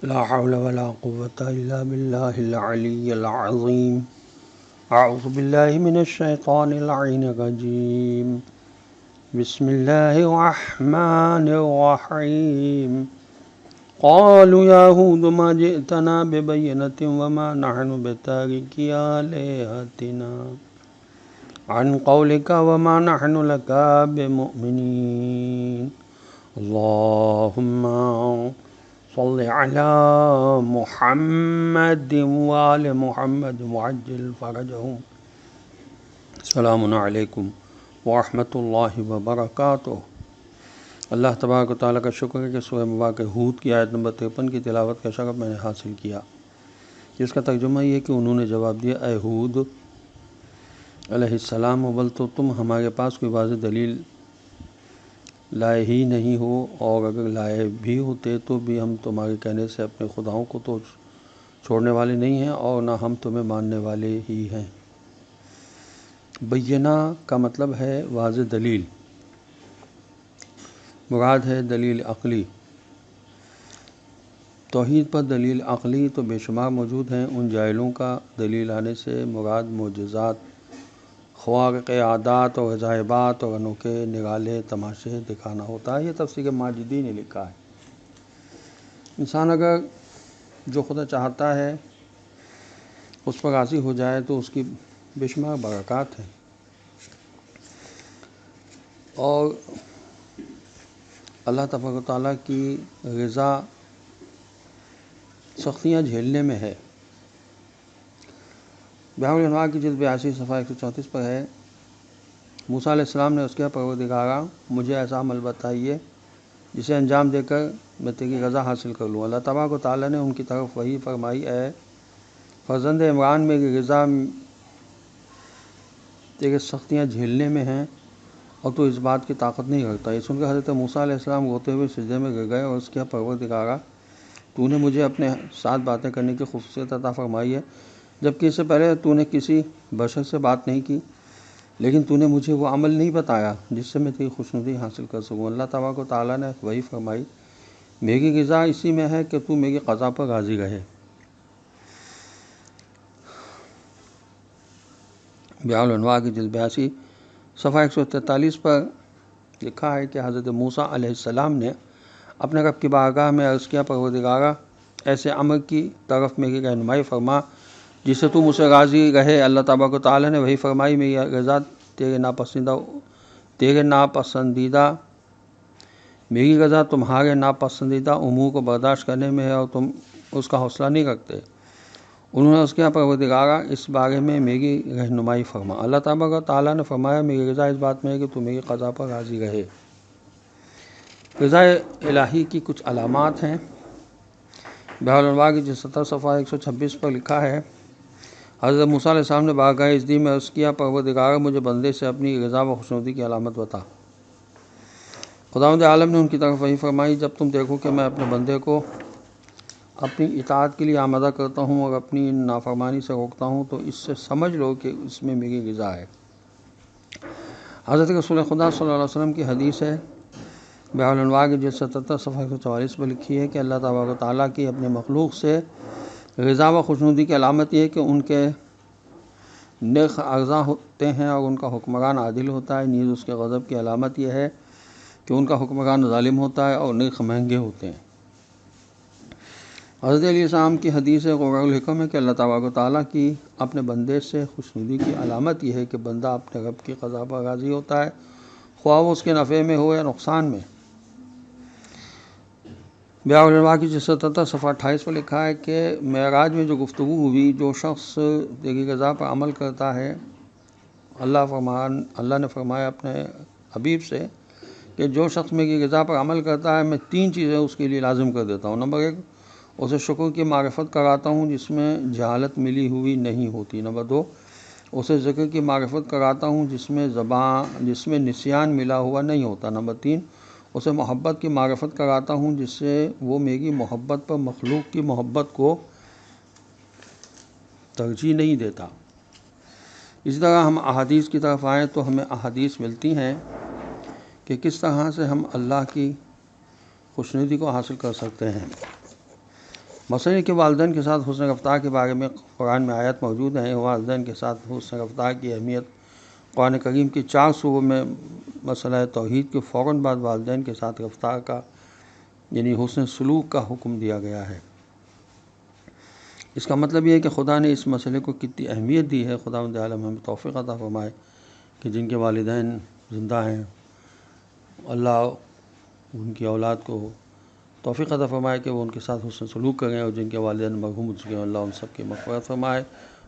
لا حول ولا قوة إلا بالله العلي العظيم. أعوذ بالله من الشيطان اللعين الرجيم. بسم الله الرحمن الرحيم. قالوا يا هود ما جئتنا ببينة وما نحن بتاركي آلهتنا عن قولك وما نحن لك بمؤمنين. اللهم صل على محمد وآل محمد وعجل فرجهم. السلام علیکم ورحمۃ اللہ وبرکاتہ۔ اللہ تبارک و تعالیٰ کا شکر ہے کہ سورہ مبارکہ ہود کی آیت نمبر 53 کی تلاوت کا شرف میں نے حاصل کیا، جس کا ترجمہ یہ کہ انہوں نے جواب دیا، اے ہود علیہ السلام، اول تو تم ہمارے پاس کوئی واضح دلیل لائے ہی نہیں ہو، اور اگر لائے بھی ہوتے تو بھی ہم تمہارے کہنے سے اپنے خداؤں کو تو چھوڑنے والے نہیں ہیں، اور نہ ہم تمہیں ماننے والے ہی ہیں۔ بینہ کا مطلب ہے واضح دلیل، مراد ہے دلیل عقلی۔ توحید پر دلیل عقلی تو بے شمار موجود ہیں۔ ان جاہلوں کا دلیل آنے سے مراد معجزات، خوارق عادات اور عجائبات اور انوکھے نرالے تماشے دکھانا ہوتا ہے۔ یہ تفسیر ماجدی نے لکھا ہے۔ انسان اگر جو خدا چاہتا ہے اس پر راضی ہو جائے تو اس کی بے شمار برکات ہیں، اور اللہ تبارک و تعالیٰ کی رضا سختیاں جھیلنے میں ہے۔ بیان الانوار کی جلد 82 صفحہ 134 پر ہے، موسیٰ علیہ السلام نے اس کے پروردگارا مجھے ایسا عمل بتائیے جسے انجام دے کر میں تیری رضا حاصل کر لوں۔ اللہ تبارک و تعالیٰ نے ان کی طرف وحی فرمائی، اے فرزند عمران، میری رضا تیرے سختیاں جھیلنے میں ہیں اور تو اس بات کی طاقت نہیں رکھتا۔ یہ سن کر حضرت موسیٰ علیہ السلام روتے ہوئے سجدے میں گر گئے اور اس کے پروردگارا، تو نے مجھے اپنے ساتھ باتیں کرنے کی خصوصیت عطا فرمائی ہے، جبکہ اس سے پہلے تو نے کسی بشر سے بات نہیں کی، لیکن تو نے مجھے وہ عمل نہیں بتایا جس سے میں تیری خوشنودی حاصل کر سکوں۔ اللہ تبارک و تعالیٰ نے وہی فرمائی، میری رضا اسی میں ہے کہ تو میری قضا پر راضی رہے۔ بیان الانوار کی جلد 82 صفحہ 143 پر لکھا ہے کہ حضرت موسیٰ علیہ السلام نے اپنے رب کی بارگاہ میں عرض کیا، پروردگارا، ایسے امر کی طرف میری رہنمائی فرما جس سے تو مجھ سے راضی رہے۔ اللہ تبارک و تعالیٰ نے وہی فرمائی، میری رضا میری رضا تمہارے ناپسندیدہ امور کو برداشت کرنے میں ہے اور تم اس کا حوصلہ نہیں رکھتے۔ انہوں نے اس کے پروردگارا اس بارے میں میری رہنمائی فرما۔ اللہ تبارک و تعالیٰ نے فرمایا، میری رضا اس بات میں ہے کہ تم میری قضا پر راضی رہے۔ رضا الہی کی کچھ علامات ہیں۔ بیان الانوار کی 70 صفحہ 126 پر لکھا ہے، حضرت موسیٰ علیہ السلام نے بارگاہ عزتی میں عرض کیا، پروردگارا مجھے بندے سے اپنی رضا و خوشنودی کی علامت بتا۔ خداوند عالم نے ان کی طرف وحی فرمائی، جب تم دیکھو کہ میں اپنے بندے کو اپنی اطاعت کے لیے آمادہ کرتا ہوں اور اپنی نافرمانی سے روکتا ہوں تو اس سے سمجھ لو کہ اس میں میری رضا ہے۔ حضرت رسول خدا صلی اللہ علیہ وسلم کی حدیث ہے، بیان الانوار کی جلد 77 صفحہ 144 پر لکھی ہے کہ اللہ تبارک و تعالیٰ کی اپنے مخلوق سے رضا و خوشنودی کی علامت یہ ہے کہ ان کے نیک ارزاں ہوتے ہیں اور ان کا حکمران عادل ہوتا ہے۔ نیز اس کے غضب کی علامت یہ ہے کہ ان کا حکمران ظالم ہوتا ہے اور نیک مہنگے ہوتے ہیں۔ حضرت علیہ السلام کی حدیث غرر الحکم ہے کہ اللہ تبارک و تعالیٰ کی اپنے بندے سے خوشنودی کی علامت یہ ہے کہ بندہ اپنے رب کی قضا پر راضی ہوتا ہے، خواہ وہ اس کے نفع میں ہو یا نقصان میں۔ بیان الانوار کی 77 صفحہ 28 پر لکھا ہے کہ معراج میں جو گفتگو ہوئی، جو شخص تیری رضا پر عمل کرتا ہے، اللہ نے فرمایا اپنے حبیب سے کہ جو شخص میری رضا پر عمل کرتا ہے میں 3 چیزیں اس کے لیے لازم کر دیتا ہوں۔ نمبر 1، اسے شکر کی معرفت کراتا ہوں جس میں جہالت ملی ہوئی نہیں ہوتی۔ نمبر 2، اسے ذکر کی معرفت کراتا ہوں جس میں نسیان ملا ہوا نہیں ہوتا۔ نمبر 3، اسے محبت کی معرفت کراتا ہوں جس سے وہ میری محبت پر مخلوق کی محبت کو ترجیح نہیں دیتا۔ اسی طرح ہم احادیث کی طرف آئیں تو ہمیں احادیث ملتی ہیں کہ کس طرح سے ہم اللہ کی خوشنودی کو حاصل کر سکتے ہیں۔ مثلا کہ والدین کے ساتھ حسن رفتار کے بارے میں قرآن میں آیت موجود ہیں۔ والدین کے ساتھ حسن رفتار کی اہمیت قرآن کریم کی 4 سوروں میں مسئلہ توحید کے فوراً بعد والدین کے ساتھ رفتار کا یعنی حسن سلوک کا حکم دیا گیا ہے۔ اس کا مطلب یہ ہے کہ خدا نے اس مسئلے کو کتنی اہمیت دی ہے۔ خداوند عالم ہمیں توفیق عطا فرمائے کہ جن کے والدین زندہ ہیں، اللہ ان کی اولاد کو توفیق عطا فرمائے کہ وہ ان کے ساتھ حسن سلوک کریں، اور جن کے والدین مرحوم ہو چکے ہیں اللہ ان سب کی مغفرت فرمائے۔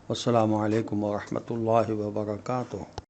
والسلام علیکم ورحمۃ اللہ وبرکاتہ۔